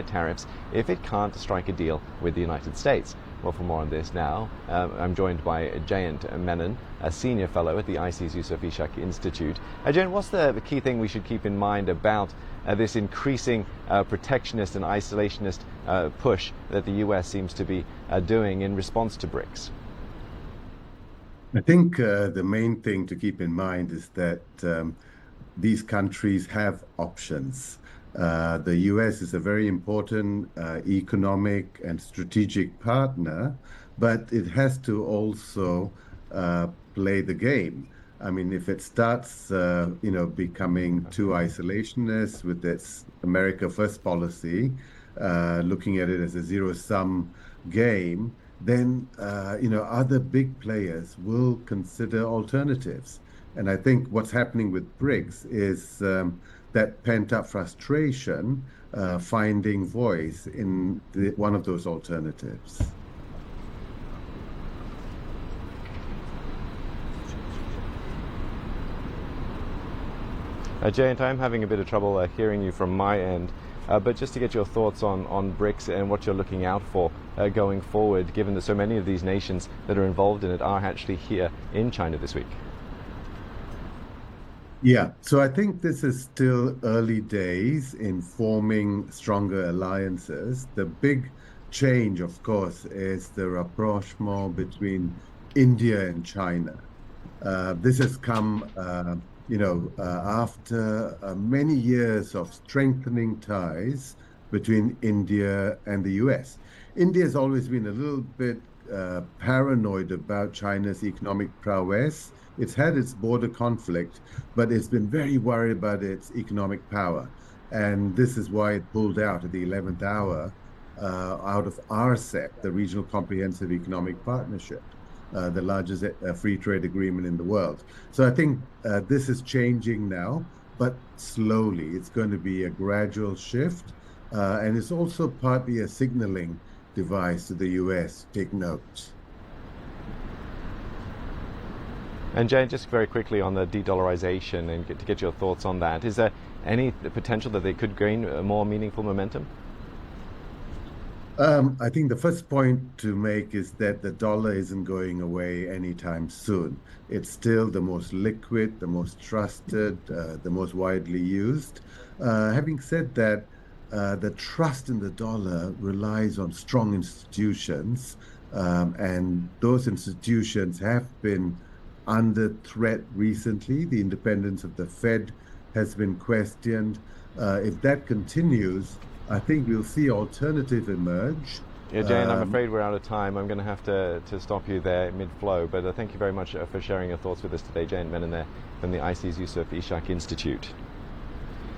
tariffs if it can't strike a deal with the United States. Well, for more on this now, I'm joined by Jayant Menon, a senior fellow at the IC's Yusof Ishak Institute. Jayant, what's the key thing we should keep in mind about this increasing protectionist and isolationist push that the US seems to be doing in response to BRICS? I think the main thing to keep in mind is that these countries have options. The US is a very important economic and strategic partner, but it has to also play the game. I mean, if it starts, becoming too isolationist with its America First policy, looking at it as a zero-sum game, then other big players will consider alternatives. And I think what's happening with BRICS is that pent-up frustration finding voice in one of those alternatives. Jayant, I'm having a bit of trouble hearing you from my end, but just to get your thoughts on BRICS and what you're looking out for going forward, given that so many of these nations that are involved in it are actually here in China this week. Yeah, so I think this is still early days in forming stronger alliances. The big change, of course, is the rapprochement between India and China. This has come, after many years of strengthening ties between India and the US. India has always been a little bit paranoid about China's economic prowess. It's had its border conflict, but it's been very worried about its economic power. And this is why it pulled out at the 11th hour out of RCEP, the Regional Comprehensive Economic Partnership, the largest free trade agreement in the world. So I think this is changing now, but slowly. It's going to be a gradual shift. And it's also partly a signaling device to the US. Take note. And Jay, just very quickly on the de-dollarization and to get your thoughts on that, is there any potential that they could gain more meaningful momentum? I think the first point to make is that the dollar isn't going away anytime soon. It's still the most liquid, the most trusted, the most widely used. Having said that, the trust in the dollar relies on strong institutions, and those institutions have been under threat recently. The independence of the Fed has been questioned. If that continues, I think we'll see alternative emerge. Yeah, Jane, I'm afraid we're out of time. I'm going to have to stop you there mid-flow, but thank you very much for sharing your thoughts with us today. Jane Menon there from the IC's Yusof Ishak Institute.